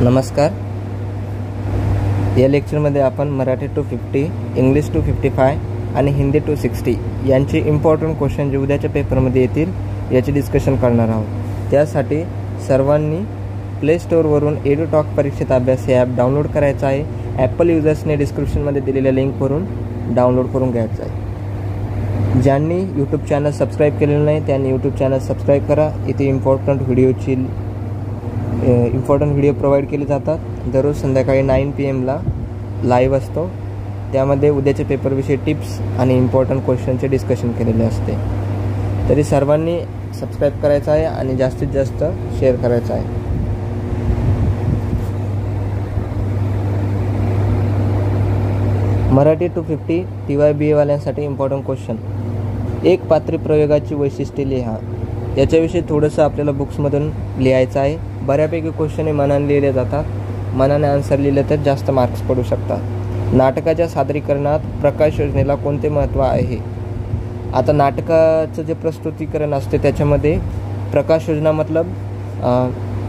नमस्कार. या लेक्चरमध्ये आपण मराठी 250, इंग्लिश 255 आणि हिंदी 260 यांचे इम्पॉर्टंट क्वेश्चन जे उद्याच्या पेपरमध्ये येतील याचे डिस्कशन करणार आहोत. त्यासाठी सर्वांनी प्ले स्टोअरवरून एडुटॉक परीक्षेत अभ्यास हे ॲप डाउनलोड करायचं आहे. ॲपल युजर्सने डिस्क्रिप्शनमध्ये दिलेल्या लिंकवरून डाउनलोड करून घ्यायचं आहे. ज्यांनी यूट्यूब चॅनल सबस्क्राईब केलेलं नाही त्यांनी यूट्यूब चॅनल सबस्क्राईब करा. इथे इम्पॉर्टंट व्हिडिओ प्रोव्हाइड केले जातात. दररोज संध्याकाळी 9 PM लाईव्ह असतो. त्यामध्ये उद्याच्या पेपरविषयी टिप्स आणि इम्पॉर्टंट क्वेश्चनचे डिस्कशन केलेले असते. तरी सर्वांनी सबस्क्राईब करायचं आहे आणि जास्तीत जास्त शेअर करायचं आहे. मराठी 250 TYBA वाल्यांसाठी इम्पॉर्टंट क्वेश्चन. एक पात्री प्रयोगाची वैशिष्ट्ये लिहा. याच्याविषयी थोडंसं आपल्याला बुक्समधून लिहायचं आहे. बऱ्यापैकी क्वेश्चन हे मनाने लिहिले जातात. मनाने आन्सर लिहिले तर जास्त मार्क्स पडू शकतात. नाटकाच्या सादरीकरणात प्रकाश योजनेला कोणते महत्त्व आहे? आता नाटकाचं जे प्रस्तुतीकरण असते त्याच्यामध्ये प्रकाश योजना मतलब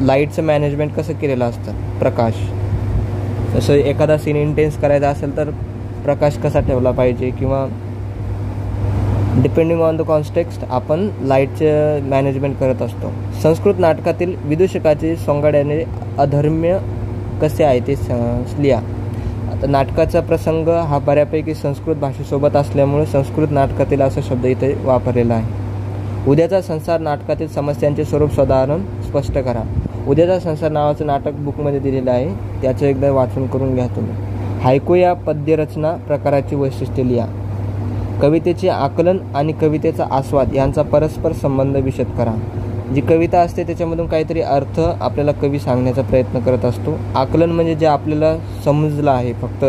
लाईटचं मॅनेजमेंट कसं केलेलं असतं. प्रकाश जसं एखादा सीन इंटेन्स करायचा असेल तर प्रकाश कसा ठेवला पाहिजे किंवा डिपेंडिंग ऑन द कॉन्टेक्स्ट आपण लाईटचं मॅनेजमेंट करत असतो. संस्कृत नाटकातील विदूषकाचे सोंगाड्याने अधर्म्य कसे आहे ते लिहा. आता नाटकाचा प्रसंग हा बऱ्यापैकी संस्कृत भाषेसोबत असल्यामुळे संस्कृत नाटकातील असा शब्द इथे वापरलेला आहे. उद्याचा संसार नाटकातील समस्यांचे स्वरूप साधारण स्पष्ट करा. उद्याचा संसार नावाचं नाटक बुकमध्ये दिलेलं आहे. त्याचं एकदा वाचन करून घ्या तुम्ही. हायकू या पद्यरचना प्रकाराची वैशिष्ट्ये लिहा. कवितेचे आकलन आणि कवितेचा आस्वाद यांचा परस्पर संबंध विशद करा. जी कविता असते त्याच्यामधून काहीतरी अर्थ आपल्याला कवी सांगण्याचा प्रयत्न करत असतो. आकलन म्हणजे जे आपल्याला समजलं आहे, फक्त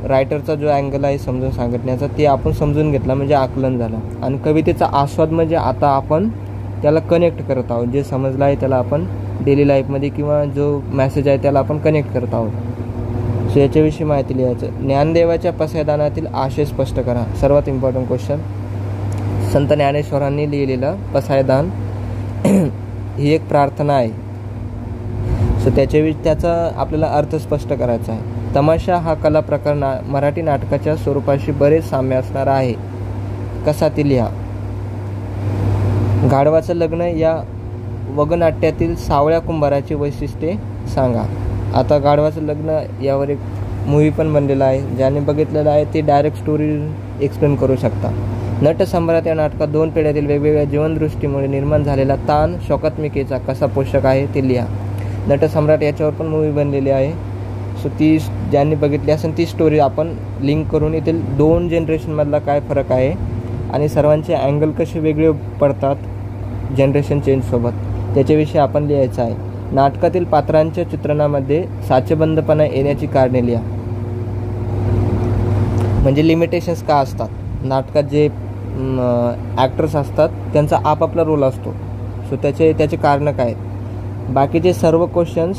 रायटरचा जो अँगल आहे समजून सांगण्याचा ते आपण समजून घेतला म्हणजे आकलन झालं. आणि कवितेचा आस्वाद म्हणजे आता आपण त्याला कनेक्ट करत आहोत. जे समजलं आहे त्याला आपण डेली लाईफमध्ये किंवा जो मॅसेज आहे त्याला आपण कनेक्ट करत आहोत. सो याच्याविषयी माहिती लिहायचं. ज्ञानदेवाच्या पसायदानातील आशय स्पष्ट करा. सर्वात इम्पॉर्टंट क्वेश्चन. संत ज्ञानेश्वरांनी लिहिलेलं पसायदान ही एक प्रार्थना आहे. सो त्याचा आपल्याला अर्थ स्पष्ट करायचा आहे. तमाशा हा कला प्रकार मराठी नाटकाच्या स्वरूपाशी बरेच साम्य असणार आहे. कसा ती लिहा. गाढवाचं लग्न या वगनाट्यातील सावळ्या कुंभाराची वैशिष्ट्ये सांगा. आता गाढवाचं लग्न यावर एक मूवी पण बनलेला आहे. ज्याने बघितलेलं आहे ते डायरेक्ट स्टोरी एक्सप्लेन करू शकता. नटसम्राट या नाटकात दोन पिढ्यातील वेगवेगळ्या जीवनदृष्टीमुळे निर्माण झालेला ताण शोकात्मिकेचा कसा पोषक आहे ते लिहा. नटसम्राट याच्यावर पण मूवी बनलेली आहे. सो ती ज्यांनी बघितली असेल ती स्टोरी आपण लिंक करून येथील दोन जनरेशनमधला काय फरक आहे आणि सर्वांचे अँगल कसे वेगळे पडतात जनरेशन चेंजसोबत त्याच्याविषयी आपण लिहायचं आहे. नाटकातील पात्रांच्या चित्रणामध्ये साचेबंदपणा येण्याची कारणे लिहा. म्हणजे लिमिटेशन्स का असतात. नाटकात जे ॲक्टर्स असतात त्यांचा आपापला रोल असतो. सो त्याचे कारणं काय आहेत. बाकीचे सर्व क्वेश्चन्स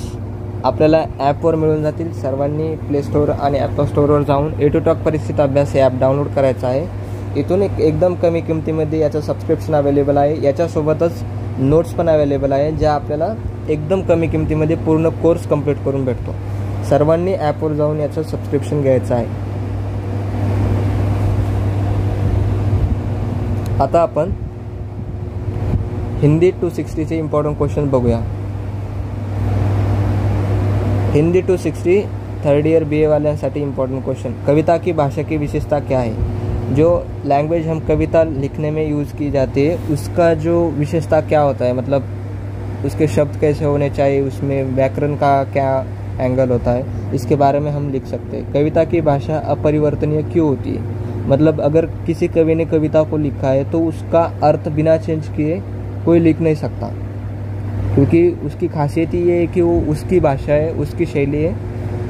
आपल्याला ॲपवर मिळून जातील. सर्वांनी प्ले स्टोअर आणि ॲपल स्टोअरवर जाऊन एडुटॉक परीक्षित अभ्यास हे ॲप डाउनलोड करायचं आहे. इथून एकदम कमी किमतीमध्ये याचं सबस्क्रिप्शन अवेलेबल आहे. याच्यासोबतच नोट्स पण अवेलेबल आहे ज्या आपल्याला एकदम कमी किमतीमध्ये पूर्ण कोर्स कंप्लीट करून भेटतो. सर्वांनी ॲपवर जाऊन याचं सबस्क्रिप्शन घ्यायचं आहे. आता आपण हिंदी 260चे इम्पॉर्टंट क्वेश्चन बघूया. हिंदी 260 थर्ड ईयर BA वाल्यांसाठी इम्पॉर्टेंट क्वेश्चन. कविता की भाषा की विशेषता क्या है. जो लैंग्वेज हम कविता लिखने में यूज़ की जाती है उसका जो विशेषता क्या होता है, मतलब उसके शब्द कैसे होने चाहिए, उसमें व्याकरण का क्या एंगल होता है, इसके बारे में हम लिख सकते हैं. कविता की भाषा अपरिवर्तनीय क्यों होती है. मतलब अगर किसी कवि ने कविता को लिखा है तो उसका अर्थ बिना चेंज किए कोई लिख नहीं सकता, क्योंकि उसकी खासियत ये है कि वो उसकी भाषा है, उसकी शैली है,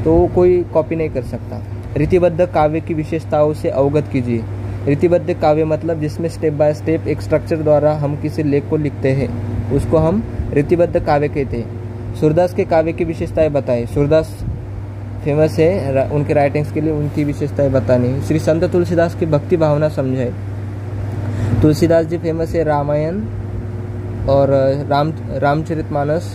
तो कोई कॉपी नहीं कर सकता. रीतिबद्ध काव्य की विशेषताओं से अवगत कीजिए. रीतिबद्ध काव्य मतलब जिसमें स्टेप बाय स्टेप एक स्ट्रक्चर द्वारा हम किसी लेख को लिखते हैं उसको हम रीतिबद्ध काव्य कहते हैं. सूरदास के काव्य की विशेषताएं बताएं. सूरदास फेमस है उनके राइटिंग्स के लिए, उनकी विशेषताएं बतानी. श्री संत तुलसीदास की भक्ति भावना समझाए. तुलसीदास जी फेमस है रामायण और रामचरितमानस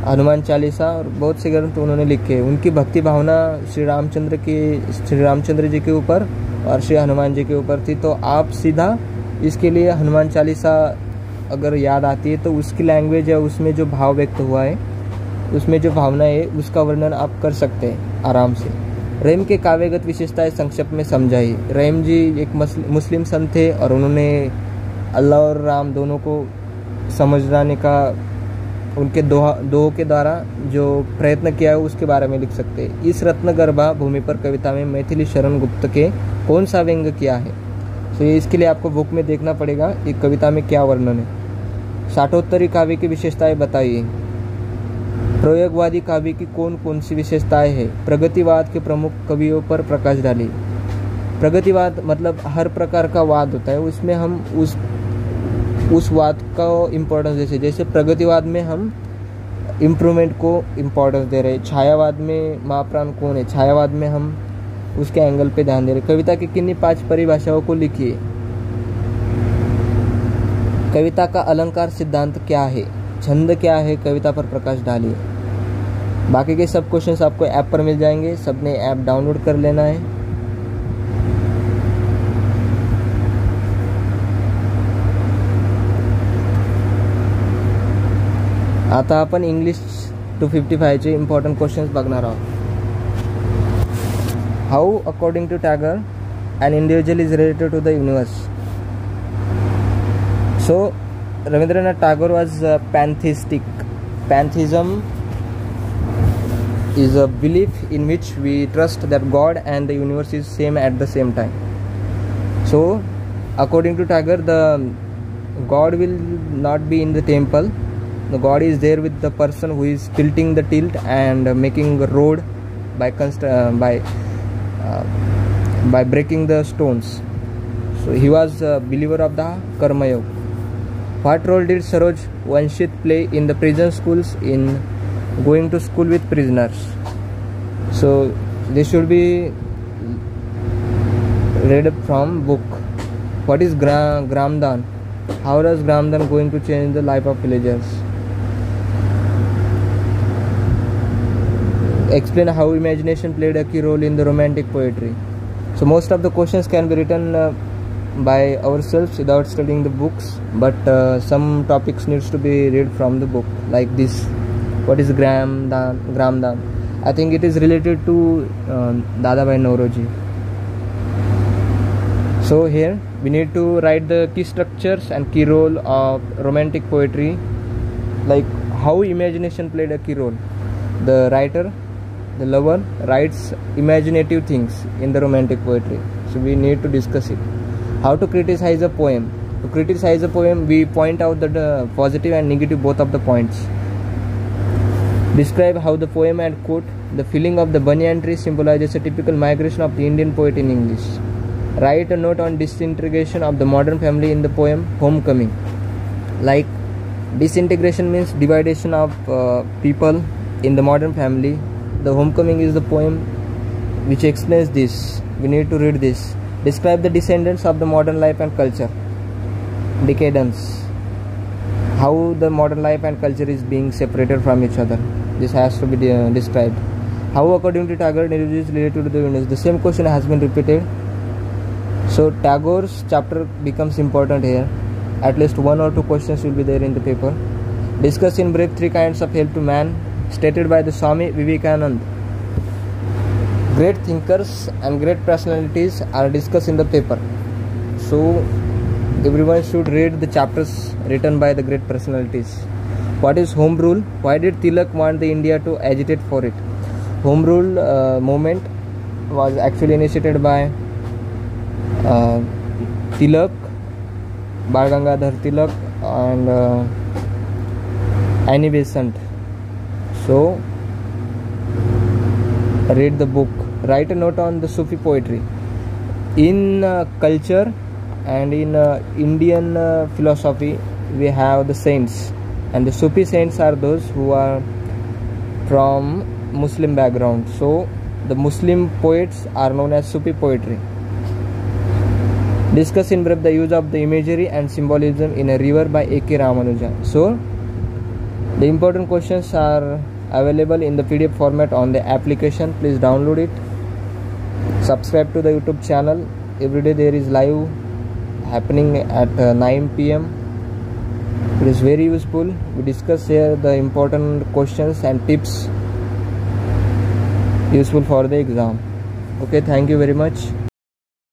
हनुमान चालीसा और बहुत से ग्रंथ उन्होंने लिखे। उनकी भक्ति भावना श्री रामचंद्र जी के ऊपर और श्री हनुमान जी के ऊपर थी। तो आप सीधा इसके लिए हनुमान चालीसा अगर याद आती है तो उसकी लैंग्वेज है, उसमें जो भाव व्यक्त हुआ है, उसमें जो भावना है, उसका वर्णन आप कर सकते हैं आराम से। रहीम के काव्यगत विशेषताएं संक्षेप में समझाई। रहीम जी एक मुस्लिम संत थे और उन्होंने अल्लाह और राम दोनों को समझाने का उनके दोहों के द्वारा जो प्रयत्न किया है उसके बारे में लिख सकते हैं। इस रत्नगर्भा भूमि पर कविता में मैथिली शरण गुप्त के कौन सा व्यंग किया है? तो ये इसके लिए आपको बुक में देखना पड़ेगा ये कविता में क्या वर्णन है। साठोत्तरी काव्य की विशेषताएं बताइए। प्रयोगवादी काव्य की कौन कौन सी विशेषताएं हैं? प्रगतिवाद के प्रमुख कवियों पर प्रकाश डालिए। प्रगतिवाद मतलब हर प्रकार का वाद होता है, उसमें हम उस वाद का इम्पोर्टेंस जैसे प्रगतिवाद में हम इम्प्रूवमेंट को इम्पोर्टेंस दे रहे हैं। छायावाद में महाप्राण कौन है? छायावाद में हम उसके एंगल पे ध्यान दे रहे। कविता की किन्हीं 5 परिभाषाओं को लिखिए। कविता का अलंकार सिद्धांत क्या है? छंद क्या है? कविता पर प्रकाश डालिए। बाकी के सब क्वेश्चंस आपको ऐप पर मिल जाएंगे, सबने ऐप डाउनलोड कर लेना है। आता आपण इंग्लिश 255 चे इम्पॉर्टंट क्वेश्चन्स बघणार आहोत। How according to Tagore an individual is related to the universe? So Rabindranath Tagore was pantheistic. Pantheism is a belief in which we trust that God and the universe is same at the same time. So according to Tagore, the God will not be in the temple. The God is there with the person who is tilting the tilt and making a road by breaking the stones. So he was a believer of the Karma Yoga. What role did Saroj Vanshit play in the prison schools in going to school with prisoners? So this should be read from book. What is Gramdan? How does Gramdan going to change the life of villagers? Explain how imagination played a key role in the romantic poetry. So most of the questions can be written by ourselves without studying the books, but some topics needs to be read from the book, like this. What is Gramdan? I think it is related to Dadabhai Naoroji. So here we need to write the key structures and key role of romantic poetry, like how imagination played a key role. The writer, the lover, writes imaginative things in the romantic poetry. So we need to discuss it. How to criticize a poem? To criticize a poem, we point out the positive and negative both of the points. Describe how the poem and quote the feeling of the banyan tree symbolizes a typical migration of the Indian poet in English. Write a note on disintegration of the modern family in the poem Homecoming. Like disintegration means dividation of people in the modern family. The Homecoming is the poem which explains this. We need to read this. Describe the descendants of the modern life and culture. Decadence. How the modern life and culture is being separated from each other. This has to be described. How according to Tagore religion is related to the universe. The same question has been repeated. So Tagore's chapter becomes important here. At least 1 or 2 questions will be there in the paper. Discuss in brief 3 kinds of help to man stated by the Swami Vivekananda. Great thinkers and great personalities are discussed in the paper. So everyone should read the chapters written by the great personalities. What is Home Rule? Why did Tilak want the India to agitate for it? Home Rule movement was actually initiated by Tilak, Bal Gangadhar Tilak and Annie Besant. So read the book. Write a note on the Sufi poetry. In culture and in Indian philosophy, we have the saints, and the Sufi saints are those who are from Muslim background. So the Muslim poets are known as Sufi poetry. Discuss in brief the use of the imagery and symbolism in a river by A.K. Ramanuja. So The important questions are available in the PDF format on the application. Please download it. Subscribe to the YouTube channel. Every day there is live happening at 9 p.m. It is very useful. We discuss here the important questions and tips useful for the exam. Okay, thank you very much.